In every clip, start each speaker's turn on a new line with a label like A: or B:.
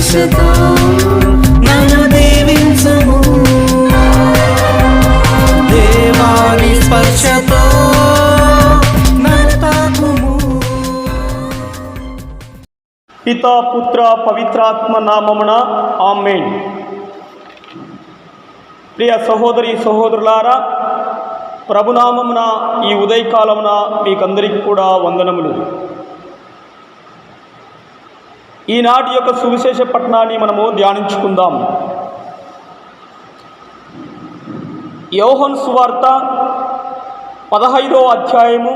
A: స్పర్శతో నన్ను దీవించుము, దేవాని స్పర్శతో నన్ను తాకుము.
B: పితా పుత్ర పవిత్రాత్మ నామమున ఆమేన్. ప్రియ సహోదరి సహోదరులారా, ప్రభునామమున ఈ ఉదయకాలమున మీకందరికీ కూడా వందనములు. ఈనాటి యొక్క సువిశేష పట్టణాన్ని మనము ధ్యానించుకుందాం. యోహన్ సువార్త 15వ అధ్యాయము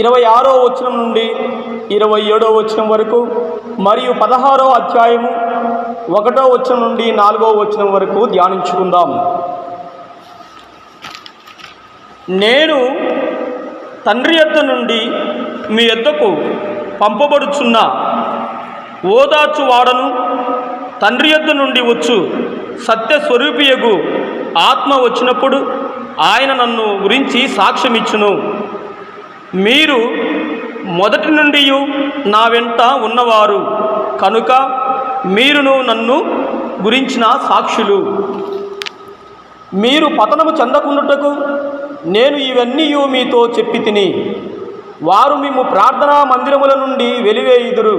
B: 26వ వచనం నుండి 27వ వచనం వరకు, మరియు 16వ అధ్యాయము 1వ వచనం నుండి 4వ వచనం వరకు ధ్యానించుకుందాం. నేను తండ్రి యొద్ద నుండి మీ యొద్దకు పంపబడుచున్న ఓదార్చువాడను, తండ్రి యొద్ద నుండి వచ్చు సత్యస్వరూపియగు ఆత్మ వచ్చినప్పుడు ఆయన నన్ను గురించి సాక్ష్యమిచ్చును. మీరు మొదటి నుండి నా వెంట ఉన్నవారు కనుక మీరును నన్ను గురించిన సాక్షులు. మీరు పతనము చెందకుండుటకు నేను ఇవన్నీ మీతో చెప్పి తిని, వారు మిమ్ము ప్రార్థనా మందిరముల నుండి వెలివేయుదురు.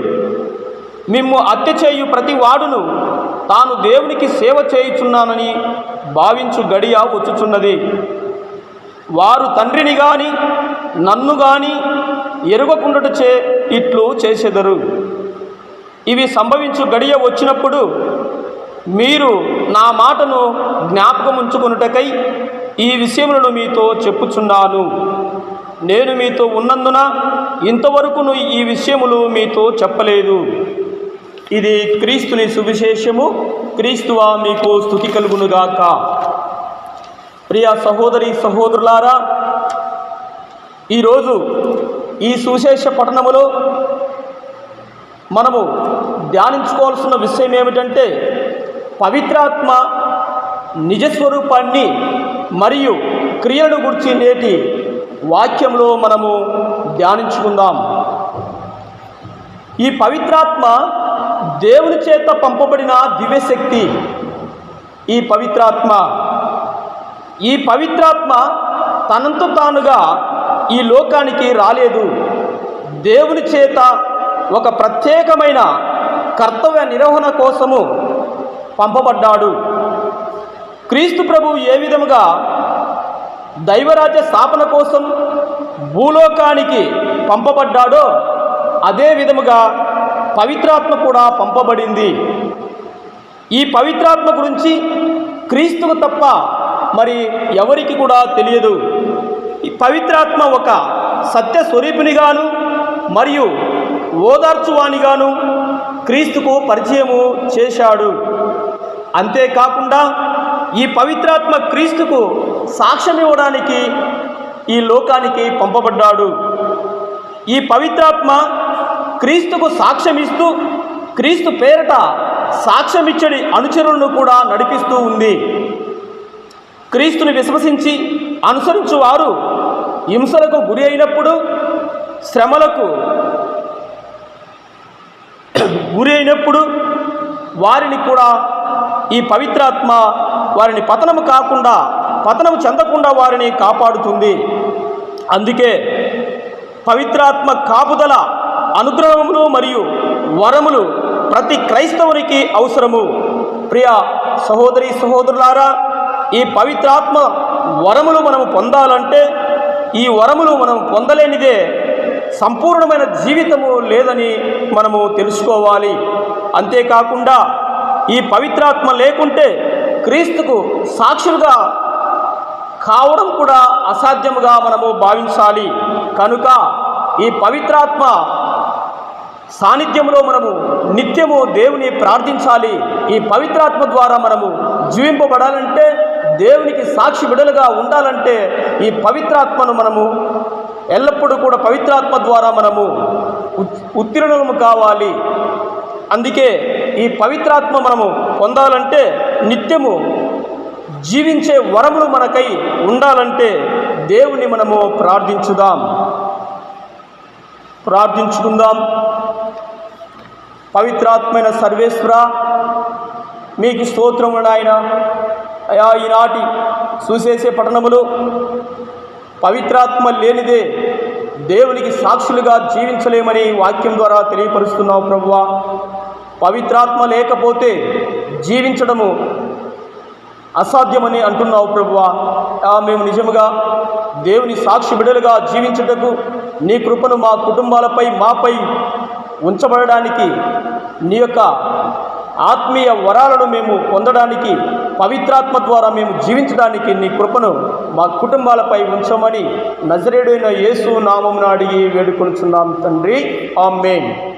B: మిమ్ము హత్య చేయు ప్రతి వాడును తాను దేవునికి సేవ చేయుచున్నానని భావించు గడియ వచ్చుచున్నది. వారు తండ్రిని గాని నన్ను గాని ఎరుగకుండుటచే ఇట్లు చేసెదరు. ఇవి సంభవించు గడియ వచ్చినప్పుడు మీరు నా మాటను జ్ఞాపకం ఉంచుకొనుటకై ఈ విషయములను మీతో చెప్పుచున్నాను. నేను మీతో ఉన్నందున ఇంతవరకును ఈ విషయములు మీతో చెప్పలేదు. ఇది క్రీస్తుని సువిశేషము. క్రీస్తువా మీకు స్తుతి కలుగునుగాక. ప్రియ సహోదరి సహోదరులారా, ఈరోజు ఈ సువిశేష పఠనములో మనము ధ్యానించుకోవాల్సిన విషయం ఏమిటంటే, పవిత్రాత్మ నిజస్వరూపాన్ని మరియు క్రియలను గురించి నేటి వాక్యంలో మనము ధ్యానించుకుందాం. ఈ పవిత్రాత్మ దేవుని చేత పంపబడిన దివ్యశక్తి. ఈ పవిత్రాత్మ తనంతో తానుగా ఈ లోకానికి రాలేదు. దేవుని చేత ఒక ప్రత్యేకమైన కర్తవ్య నిర్వహణ కోసము పంపబడ్డాడు. క్రీస్తు ప్రభువు ఏ విధముగా దైవరాజ్య స్థాపన కోసం భూలోకానికి పంపబడ్డాడో అదే విధముగా పవిత్రాత్మ కూడా పంపబడింది. ఈ పవిత్రాత్మ గురించి క్రీస్తుకు తప్ప మరి ఎవరికి కూడా తెలియదు. ఈ పవిత్రాత్మ ఒక సత్య స్వరూపినిగాను మరియు ఓదార్చువానిగాను క్రీస్తుకు పరిచయము చేశాడు. అంతేకాకుండా ఈ పవిత్రాత్మ క్రీస్తుకు సాక్ష్యం ఇవ్వడానికి ఈ లోకానికి పంపబడ్డాడు. ఈ పవిత్రాత్మ క్రీస్తుకు సాక్ష్యమిస్తూ క్రీస్తు పేరట సాక్ష్యమిచ్చడి అనుచరులను కూడా నడిపిస్తూ ఉంది. క్రీస్తుని విశ్వసించి అనుసరించు వారు హింసలకు గురి అయినప్పుడు, శ్రమలకు గురి అయినప్పుడు వారిని కూడా ఈ పవిత్రాత్మ వారిని పతనము చెందకుండా వారిని కాపాడుతుంది. అందుకే పవిత్రాత్మ కాపుదల, అనుగ్రహములు మరియు వరములు ప్రతి క్రైస్తవునికి అవసరము. ప్రియ సహోదరి సహోదరులారా, ఈ పవిత్రాత్మ వరములు మనము పొందాలంటే, ఈ వరములు మనం పొందలేనిదే సంపూర్ణమైన జీవితము లేదని మనము తెలుసుకోవాలి. అంతేకాకుండా ఈ పవిత్రాత్మ లేకుంటే క్రీస్తుకు సాక్షులుగా కావడం కూడా అసాధ్యముగా మనము భావించాలి. కనుక ఈ పవిత్రాత్మ సాన్నిధ్యంలో మనము నిత్యము దేవుని ప్రార్థించాలి. ఈ పవిత్రాత్మ ద్వారా మనము జీవింపబడాలంటే, దేవునికి సాక్షి బిడలుగా ఉండాలంటే ఈ పవిత్రాత్మను మనము ఎల్లప్పుడూ కూడా పవిత్రాత్మ ద్వారా మనము ఉత్తీర్ణము కావాలి. అందుకే ఈ పవిత్రాత్మ మనము పొందాలంటే, నిత్యము జీవించే వరములు మనకై ఉండాలంటే దేవుని మనము ప్రార్థించుకుందాం. పవిత్రాత్మైన సర్వేశ్వర మీకు స్తోత్రము నాయన. అయా ఈనాటి సువిశేష పట్టణములో పవిత్రాత్మ లేనిదే దేవునికి సాక్షులుగా జీవించలేమని వాక్యం ద్వారా తెలియపరుస్తున్నావు ప్రభువా. పవిత్రాత్మ లేకపోతే జీవించడము అసాధ్యమని అంటున్నావు ప్రభువా. మేము నిజముగా దేవుని సాక్షి బిడ్డలుగా జీవించుటకు నీ కృపను మా కుటుంబాలపై మాపై ఉంచబడడానికి, నీ యొక్క ఆత్మీయ వరాలను మేము పొందడానికి, పవిత్రాత్మ ద్వారా మేము జీవించడానికి నీ కృపను మా కుటుంబాలపై ఉంచమని నజరేయుడైన యేసు నామమున అడిగి వేడుకొనుచున్నాం తండ్రి. ఆమేన్.